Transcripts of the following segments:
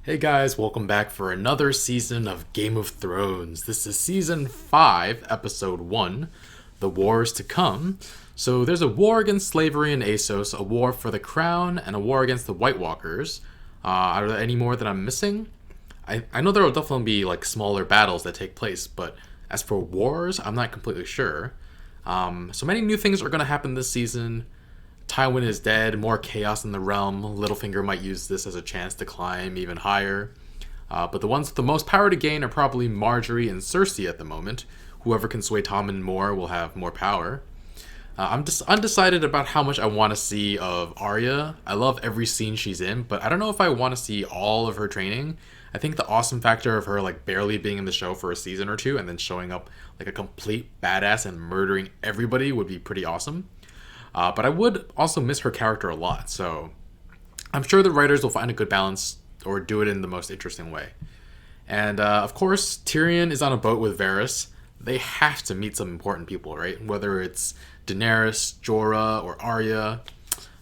Hey guys, welcome back for another season of Game of Thrones. This is season 5, episode 1, The Wars to Come. So there's a war against slavery in Essos, a war for the crown, and a war against the White Walkers. Are there any more that I'm missing? I know there will definitely be like smaller battles that take place, but as for wars, I'm not completely sure. So many new things are going to happen this season. Tywin is dead, more chaos in the realm. Littlefinger might use this as a chance to climb even higher. But the ones with the most power to gain are probably Marjorie and Cersei at the moment. Whoever can sway Tommen more will have more power. I'm just undecided about how much I want to see of Arya. I love every scene she's in, but I don't know if I want to see all of her training. I think the awesome factor of her like barely being in the show for a season or two and then showing up like a complete badass and murdering everybody would be pretty awesome. But I would also miss her character a lot, so I'm sure the writers will find a good balance or do it in the most interesting way. And of course, Tyrion is on a boat with Varys. They have to meet some important people, right? Whether it's Daenerys, Jorah, or Arya.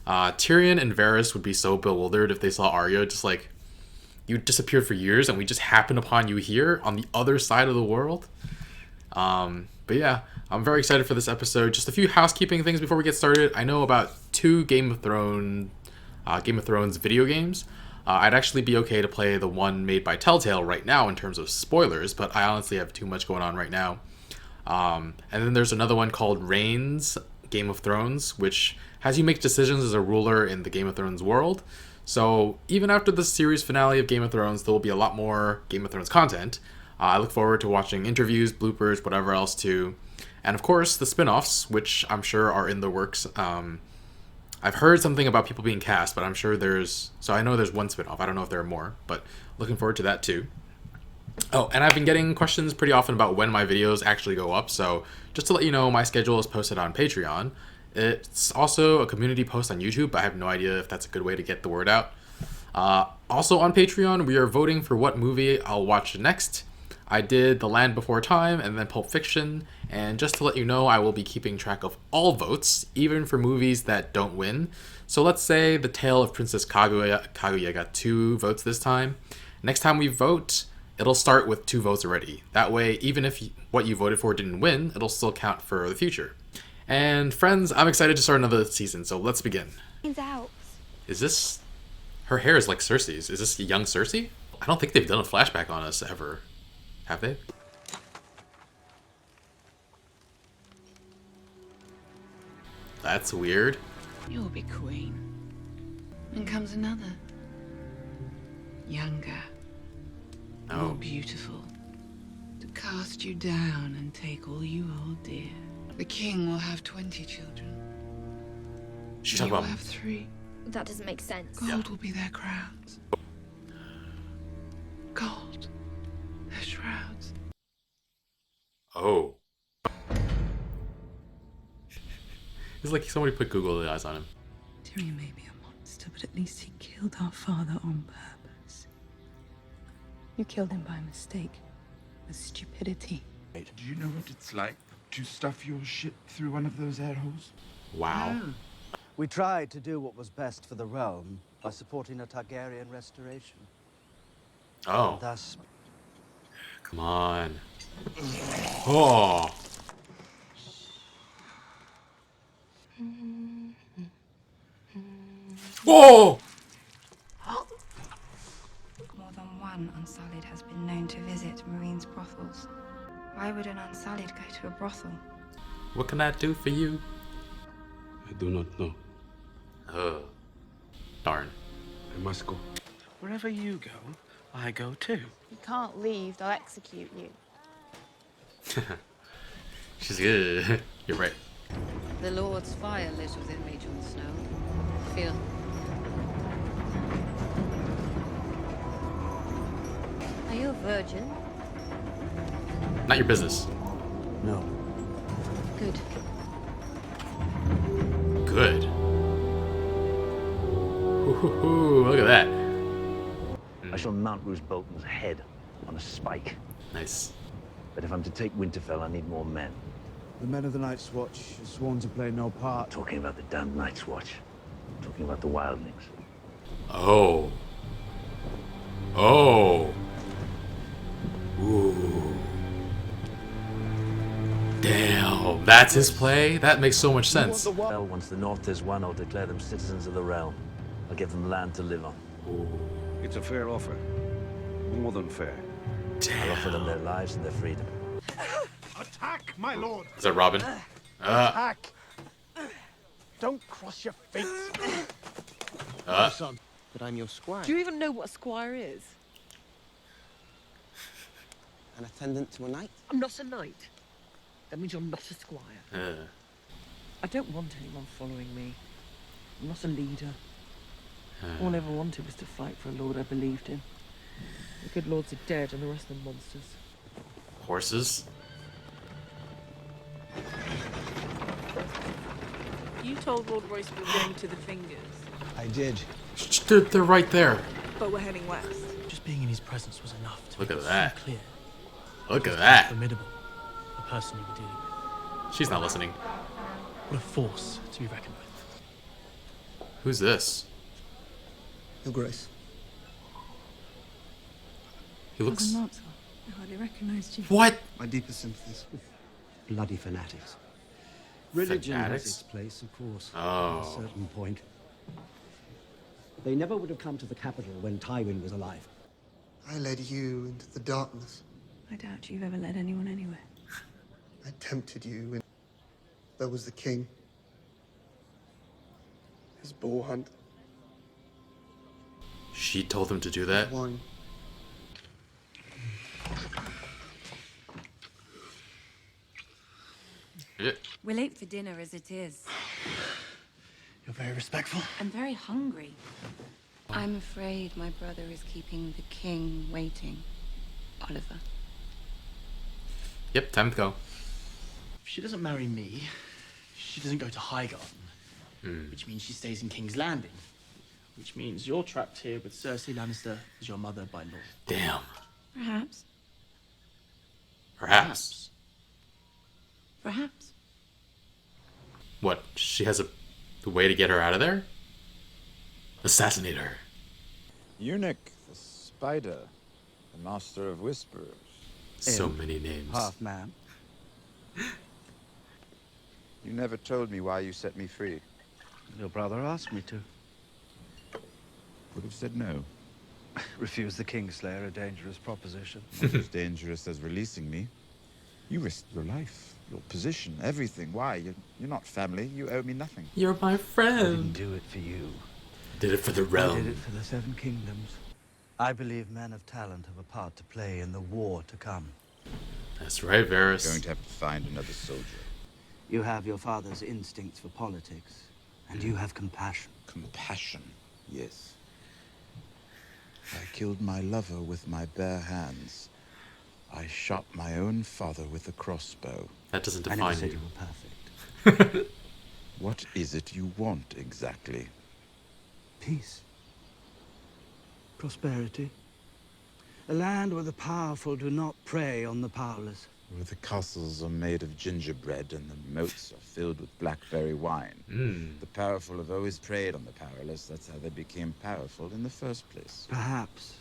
Tyrion and Varys would be so bewildered if they saw Arya just like, you disappeared for years and we just happened upon you here on the other side of the world. But yeah, I'm very excited for this episode. Just a few housekeeping things before we get started. I know about 2 Game of Thrones video games. I'd actually be okay to play the one made by Telltale right now in terms of spoilers, but I honestly have too much going on right now. And then there's another one called Reigns Game of Thrones, which has you make decisions as a ruler in the Game of Thrones world. So even after the series finale of Game of Thrones, there will be a lot more Game of Thrones content. I look forward to watching interviews, bloopers, whatever else too. And of course, the spin-offs, which I'm sure are in the works. I've heard something about people being cast, but I'm sure so I know there's one spin-off. I don't know if there are more, but looking forward to that too. Oh, and I've been getting questions pretty often about when my videos actually go up. So just to let you know, my schedule is posted on Patreon. It's also a community post on YouTube, but I have no idea if that's a good way to get the word out. Also on Patreon, we are voting for what movie I'll watch next. I did The Land Before Time and then Pulp Fiction, and just to let you know, I will be keeping track of all votes, even for movies that don't win. So let's say The Tale of Princess Kaguya got 2 votes this time. Next time we vote, it'll start with 2 votes already. That way, even if what you voted for didn't win, it'll still count for the future. And friends, I'm excited to start another season, so let's begin. Out. Is this... Her hair is like Cersei's. Is this young Cersei? I don't think they've done a flashback on us ever. Have they? That's weird. You'll be queen. And comes another. Younger. More beautiful. To cast you down and take all you hold dear. The king will have 20 children. She's You talking will about... have 3. That doesn't make sense. Gold will be their crowns. Gold. Their shrouds. Oh. It's like somebody put Google eyes on him. Tyrion may be a monster, but at least he killed our father on purpose. You killed him by mistake. With stupidity. Do you know what it's like to stuff your ship through one of those air holes? Wow. Oh. We tried to do what was best for the realm by supporting a Targaryen restoration. Oh. Thus, Come on. Oh. Whoa! More than one Unsullied has been known to visit Meereen's brothels. Why would an Unsullied go to a brothel? What can I do for you? I do not know. Ugh. Darn. I must go. Wherever you go, I go too. You can't leave, they'll execute you. She's good. You're right. The Lord's fire lives within me, Jon Snow. Feel. Are you a virgin? Not your business. no. Good. Good. Ooh, look at that. I shall mount Roose Bolton's head on a spike. Nice. But if I'm to take Winterfell, I need more men. The men of the Night's Watch are sworn to play no part. Talking about the damned Night's Watch. Talking about the wildlings. Oh. Oh. Ooh. Damn. That's his play? That makes so much sense. Well, once the North is won, I'll declare them citizens of the realm. I'll give them land to live on. It's a fair offer. More than fair. I'll offer them their lives and their freedom. Attack, my lord! Is that Robin? Attack! Don't cross your feet. Son, but I'm your squire. Do you even know what a squire is? An attendant to a knight? I'm not a knight. That means you're not a squire. I don't want anyone following me. I'm not a leader. All I ever wanted was to fight for a lord I believed in. The good lords are dead and the rest of them monsters. Horses? You told Lord Royce we were going to the Fingers. I did. They're right there. But we're heading west. Just being in his presence was enough to Look at make it that. so clear. Look at that. Formidable. The person you were dealing with. She's not listening. What a force to be reckoned with. Who's this? Your Grace. He looks... I hardly recognized you. What? My deepest sympathies with bloody fanatics. Religion Fanatics? has its place, of course, Oh. at a certain point. They never would have come to the capital when Tywin was alive. I led you into the darkness. I doubt you've ever led anyone anywhere. I tempted you when there was the king. His boar hunt. She told him to do that? Wine. Yeah. We're late for dinner as it is. You're very respectful. I'm very hungry. I'm afraid my brother is keeping the king waiting. Oliver. Yep, time to go. If she doesn't marry me, she doesn't go to Highgarden. Which means she stays in King's Landing. Which means you're trapped here with Cersei Lannister as your mother by law. Damn. Perhaps. Perhaps. Perhaps. What? She has a way to get her out of there? Assassinate her. Eunuch, the spider, the master of whispers. So many names. Half man. You never told me why you set me free. Your brother asked me to. Would have said no. Refuse the Kingslayer, a dangerous proposition. Not as dangerous as releasing me. You risked your life, your position, everything. Why? You're not family. You owe me nothing. You're my I friend. didn't do it for you. Did it for the I did realm. it for the Seven Kingdoms. I believe men of talent have a part to play in the war to come. That's right, Varys. Going to have to find another soldier. You have your father's instincts for politics, and you have compassion. Compassion, yes. I killed my lover with my bare hands. I shot my own father with a crossbow. That doesn't I never define said you. you were perfect. What is it you want exactly? Peace. Prosperity. A land where the powerful do not prey on the powerless. Where the castles are made of gingerbread and the moats are filled with blackberry wine. The powerful have always preyed on the powerless. That's how they became powerful in the first place. Perhaps.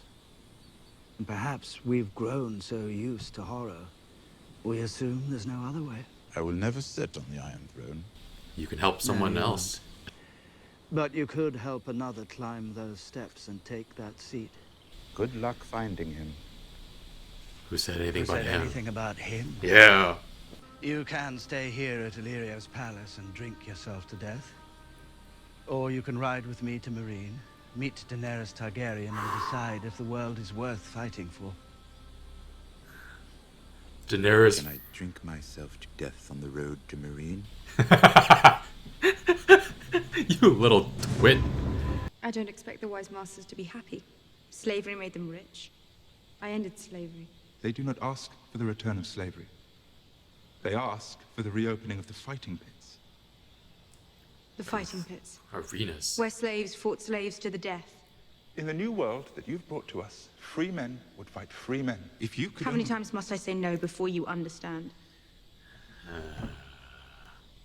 And perhaps we've grown so used to horror, we assume there's no other way. I will never sit on the Iron Throne. You can help someone you else. But you could help another climb those steps and take that seat. Good luck finding him. Who said anything Who about said him? anything about him? Yeah. You can stay here at Illyrio's palace and drink yourself to death. Or you can ride with me to Meereen, meet Daenerys Targaryen, and decide if the world is worth fighting for. Daenerys. Can I drink myself to death on the road to Meereen? You little twit. I don't expect the wise masters to be happy. Slavery made them rich. I ended slavery. They do not ask for the return of slavery. They ask for the reopening of the fighting pits. The fighting pits. Arenas. Where slaves fought slaves to the death. In the new world that you've brought to us, free men would fight free men. If you could How many times must I say no before you understand?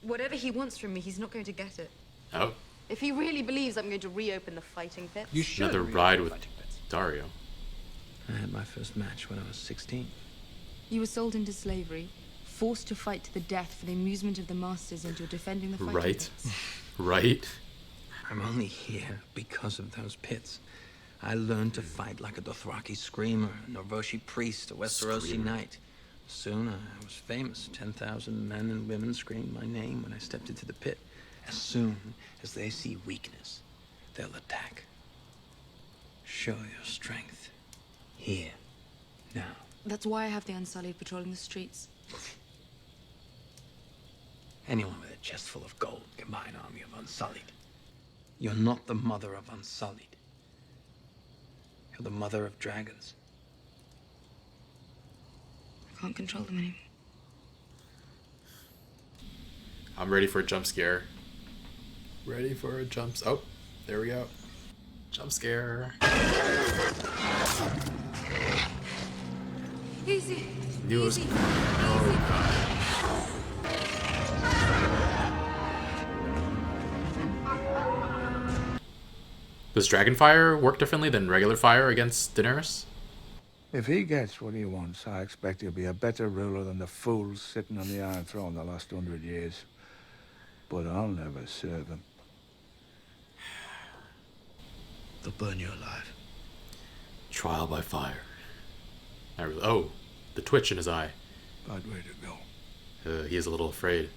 Whatever he wants from me, he's not going to get it. Oh. If he really believes I'm going to reopen the fighting pits. Another ride with Dario. I had my first match when I was 16. You were sold into slavery, forced to fight to the death for the amusement of the masters, and you're defending the fighting Right. pits. Right. I'm only here because of those pits. I learned to fight like a Dothraki screamer, a Norvoshi priest, a Westerosi knight. Soon I was famous. 10,000 men and women screamed my name when I stepped into the pit. As soon as they see weakness, they'll attack. Show your strength. Here. Now. That's why I have the Unsullied patrolling the streets. Anyone with a chest full of gold can buy an army of Unsullied. You're not the mother of Unsullied. You're the mother of dragons. I can't control them anymore. I'm ready for a jump scare. Ready for a jump... Oh, there we go. Jump scare. Easy. Knew it was... Oh, God. Does dragon fire work differently than regular fire against Daenerys? If he gets what he wants, I expect he'll be a better ruler than the fools sitting on the Iron Throne the last 100 years. But I'll never serve him. They'll burn you alive. Trial by fire. Oh, the twitch in his eye. Bad way to go. He is a little afraid.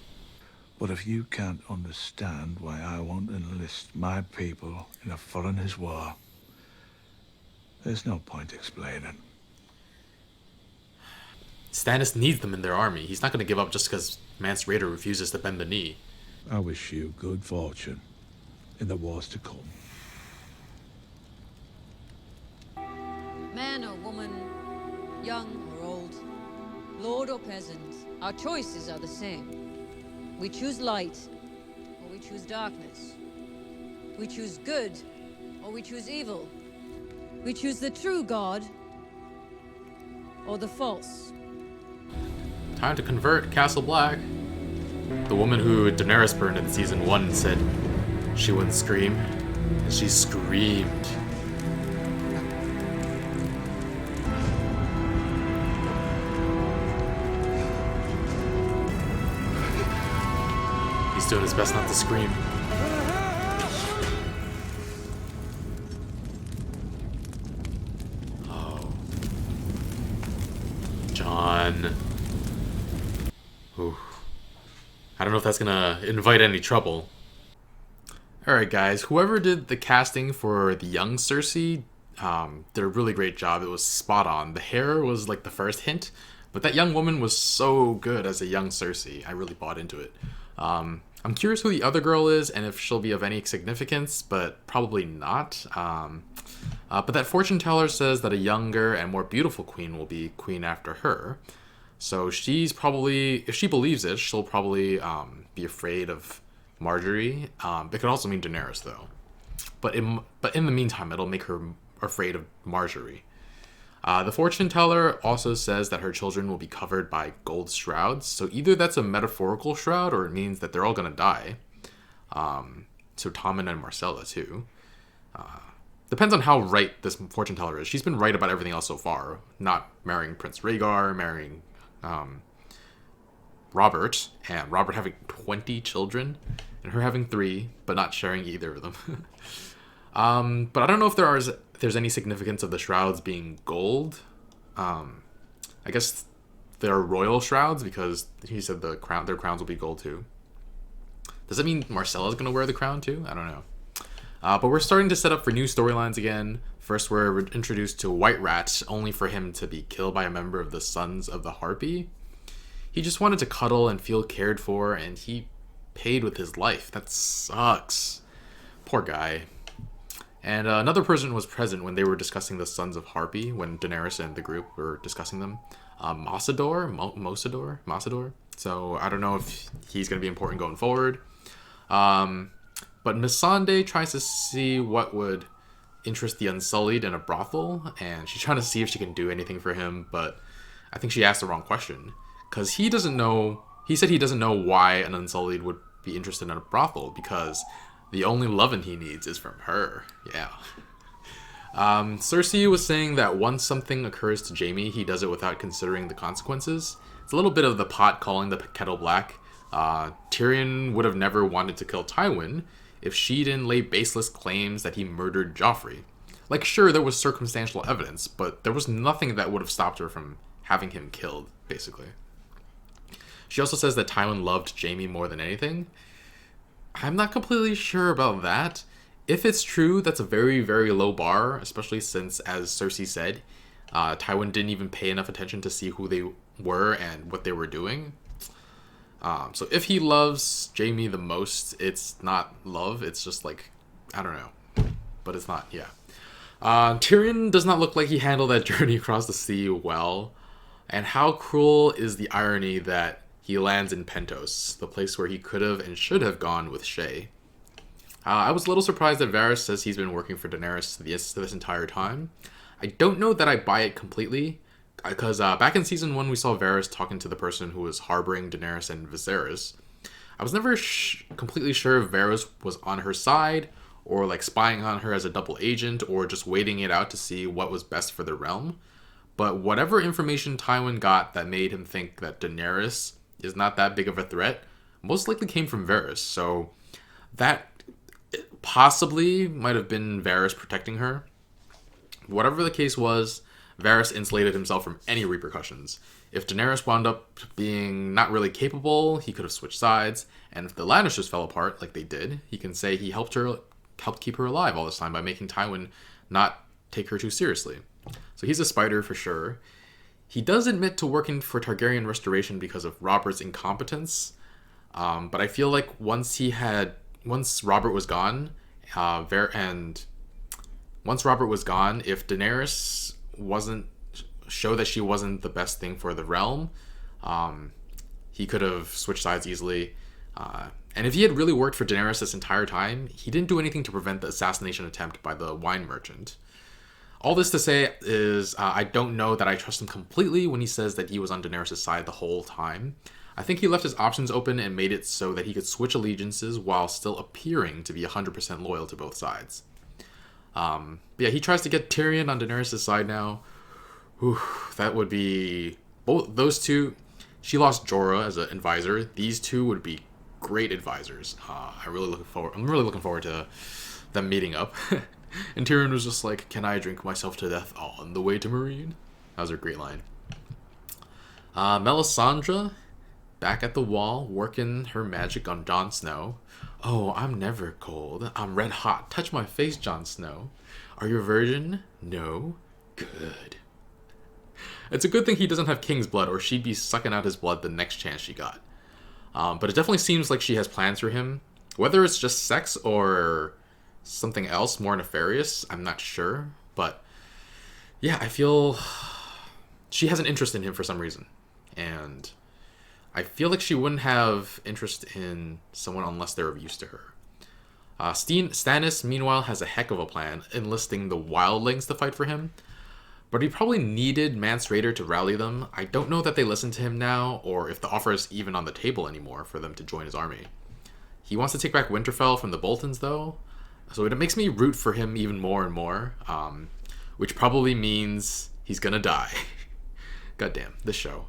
But if you can't understand why I won't enlist my people in a foreigner's war, there's no point explaining. Stannis needs them in their army. He's not going to give up just because Mance Rayder refuses to bend the knee. I wish you good fortune in the wars to come. Man or woman, young or old, lord or peasant, our choices are the same. We choose light, or we choose darkness. We choose good, or we choose evil. We choose the true God, or the false. Time to convert Castle Black. The woman who Daenerys burned in season 1 said she wouldn't scream, and she screamed. He's doing his best not to scream. Oh. Jon. Ooh. I don't know if that's gonna invite any trouble. Alright guys, whoever did the casting for the young Cersei did a really great job. It was spot on. The hair was like the first hint, but that young woman was so good as a young Cersei. I really bought into it. I'm curious who the other girl is and if she'll be of any significance, but probably not. But that fortune teller says that a younger and more beautiful queen will be queen after her. So she's probably, if she believes it, she'll probably be afraid of Marjorie. It could also mean Daenerys, though. But in the meantime, it'll make her afraid of Marjorie. The fortune teller also says that her children will be covered by gold shrouds. So either that's a metaphorical shroud or it means that they're all going to die. So Tommen and Myrcella, too. Depends on how right this fortune teller is. She's been right about everything else so far. Not marrying Prince Rhaegar, marrying Robert, and Robert having 20 children, and her having 3, but not sharing either of them. But I don't know if there's any significance of the shrouds being gold. I guess they're royal shrouds because he said their crowns will be gold too. Does that mean Myrcella's gonna wear the crown too? I don't know. But we're starting to set up for new storylines again. First, we're introduced to White Rat, only for him to be killed by a member of the Sons of the Harpy. He just wanted to cuddle and feel cared for, and he paid with his life. That sucks. Poor guy. And another person was present when they were discussing the Sons of Harpy, when Daenerys and the group were discussing them. Massador. So I don't know if he's going to be important going forward. But Missandei tries to see what would interest the Unsullied in a brothel, and she's trying to see if she can do anything for him, but I think she asked the wrong question. Because he said he doesn't know why an Unsullied would be interested in a brothel, because the only loving he needs is from her. Yeah. Cersei was saying that once something occurs to Jaime, he does it without considering the consequences. It's a little bit of the pot calling the kettle black. Tyrion would have never wanted to kill Tywin if she didn't lay baseless claims that he murdered Joffrey. Like, sure, there was circumstantial evidence, but there was nothing that would have stopped her from having him killed, basically. She also says that Tywin loved Jaime more than anything. I'm not completely sure about that. If it's true, that's a very, very low bar, especially since, as Cersei said, Tywin didn't even pay enough attention to see who they were and what they were doing. So if he loves Jaime the most, it's not love, it's just like, I don't know. But it's not, yeah. Tyrion does not look like he handled that journey across the sea well. And how cruel is the irony that he lands in Pentos, the place where he could have and should have gone with Shae. I was a little surprised that Varys says he's been working for Daenerys this entire time. I don't know that I buy it completely, because back in Season 1 we saw Varys talking to the person who was harboring Daenerys and Viserys. I was never completely sure if Varys was on her side, or like spying on her as a double agent, or just waiting it out to see what was best for the realm. But whatever information Tywin got that made him think that Daenerys is not that big of a threat, most likely came from Varys, so that possibly might have been Varys protecting her. Whatever the case was, Varys insulated himself from any repercussions. If Daenerys wound up being not really capable, he could have switched sides, and if the Lannisters fell apart, like they did, he can say he helped keep her alive all this time by making Tywin not take her too seriously. So he's a spider for sure. He does admit to working for Targaryen restoration because of Robert's incompetence, but I feel like once Robert was gone, if Daenerys wasn't show that she wasn't the best thing for the realm, he could have switched sides easily. And if he had really worked for Daenerys this entire time, he didn't do anything to prevent the assassination attempt by the wine merchant. All this to say is, I don't know that I trust him completely when he says that he was on Daenerys' side the whole time. I think he left his options open and made it so that he could switch allegiances while still appearing to be 100% loyal to both sides. Yeah, he tries to get Tyrion on Daenerys' side now. Whew, that would be... both those two... She lost Jorah as an advisor. These two would be great advisors. I'm really looking forward to them meeting up. And Tyrion was just like, "Can I drink myself to death on the way to Meereen?" That was a great line. Melisandre, back at the wall, working her magic on Jon Snow. "Oh, I'm never cold. I'm red hot. Touch my face, Jon Snow. Are you a virgin? No? Good." It's a good thing he doesn't have king's blood, or she'd be sucking out his blood the next chance she got. But it definitely seems like she has plans for him. Whether it's just sex or something else more nefarious, I'm not sure. But yeah, I feel she has an interest in him for some reason. And I feel like she wouldn't have interest in someone unless they're of use to her. Stannis, meanwhile, has a heck of a plan, enlisting the wildlings to fight for him. But he probably needed Mance Rayder to rally them. I don't know that they listen to him now, or if the offer is even on the table anymore for them to join his army. He wants to take back Winterfell from the Boltons, though, so it makes me root for him even more and more, which probably means he's gonna die. Goddamn, this show.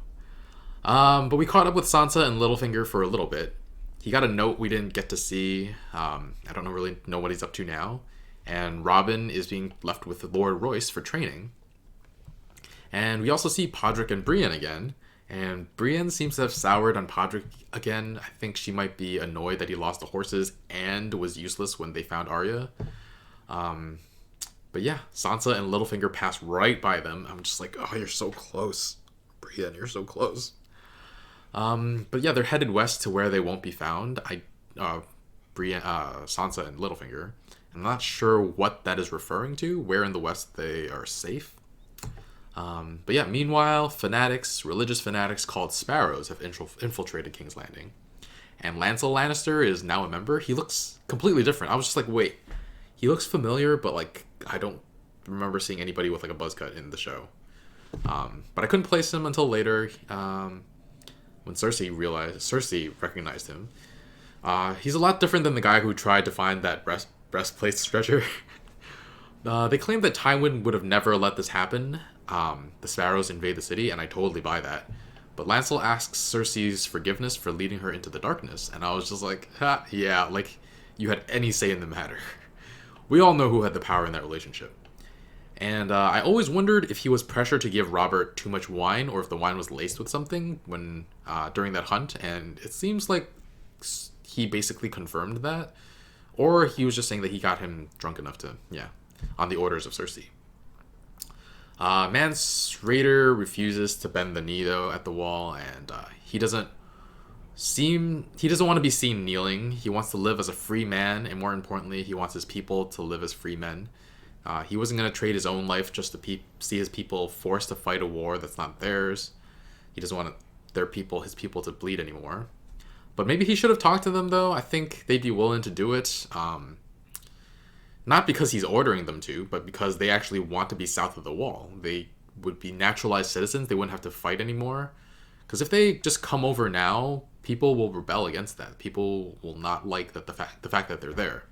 But we caught up with Sansa and Littlefinger for a little bit. He got a note we didn't get to see. I don't really know what he's up to now. And Robin is being left with Lord Royce for training. And we also see Podrick and Brienne again. And Brienne seems to have soured on Podrick again. I think she might be annoyed that he lost the horses and was useless when they found Arya. But yeah, Sansa and Littlefinger pass right by them. I'm just like, oh, you're so close. Brienne, you're so close. But yeah, they're headed west to where they won't be found. Brienne, Sansa and Littlefinger. I'm not sure what that is referring to, where in the west they are safe. But yeah, meanwhile, religious fanatics called Sparrows have infiltrated King's Landing. And Lancel Lannister is now a member. He looks completely different. I was just like, wait, he looks familiar, but like, I don't remember seeing anybody with like a buzz cut in the show. But I couldn't place him until later, when Cersei recognized him. He's a lot different than the guy who tried to find that breastplate treasure. They claim that Tywin would have never let this happen. The Sparrows invade the city, and I totally buy that. But Lancel asks Cersei's forgiveness for leading her into the darkness, and I was just like, ha, yeah, like you had any say in the matter. We all know who had the power in that relationship. And I always wondered if he was pressured to give Robert too much wine, or if the wine was laced with something when during that hunt, and it seems like he basically confirmed that. Or he was just saying that he got him drunk enough to, yeah, on the orders of Cersei. Mance Rayder refuses to bend the knee though at the wall, and he doesn't want to be seen kneeling. He wants to live as a free man, and more importantly, he wants his people to live as free men. He wasn't going to trade his own life just to see his people forced to fight a war that's not theirs. He doesn't want his people to bleed anymore. But maybe he should have talked to them though. I think they'd be willing to do it. Not because he's ordering them to, but because they actually want to be south of the wall. They would be naturalized citizens. They wouldn't have to fight anymore. Because if they just come over now, people will rebel against that. People will not like that the fact that they're there.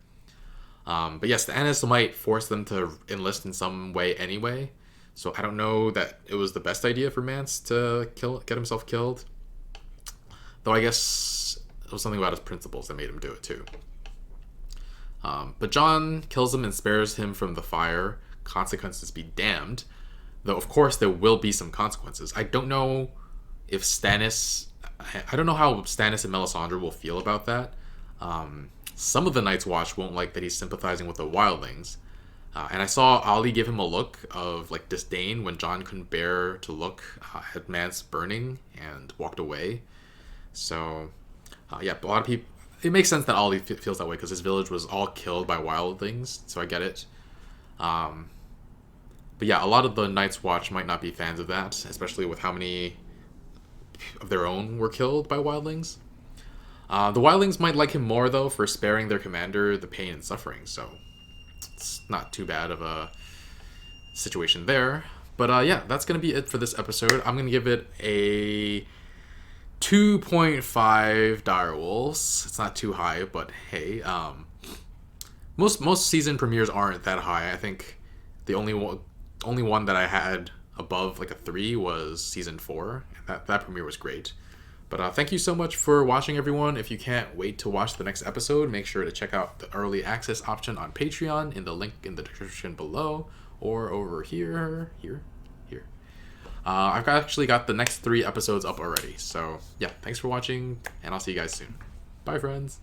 But yes, Stannis might force them to enlist in some way anyway. So I don't know that it was the best idea for Mance to get himself killed. Though I guess it was something about his principles that made him do it too. But Jon kills him and spares him from the fire. Consequences be damned. Though, of course, there will be some consequences. I don't know if Stannis... I don't know how Stannis and Melisandre will feel about that. Some of the Night's Watch won't like that he's sympathizing with the wildlings. And I saw Ollie give him a look of like disdain when Jon couldn't bear to look at Mance burning and walked away. So, yeah, a lot of people... It makes sense that Ollie feels that way because his village was all killed by wildlings, so I get it. But yeah, a lot of the Night's Watch might not be fans of that, especially with how many of their own were killed by wildlings. The wildlings might like him more, though, for sparing their commander the pain and suffering, so it's not too bad of a situation there. But yeah, that's going to be it for this episode. I'm going to give it a 2.5 direwolves. It's not too high, but hey, most season premieres aren't that high. I think the only one that I had above like a 3 was season 4. That premiere was great. But thank you so much for watching, everyone. If you can't wait to watch the next episode, make sure to check out the early access option on Patreon in the link in the description below, or over here. I've actually got the next 3 episodes up already. So yeah, thanks for watching, and I'll see you guys soon. Bye, friends.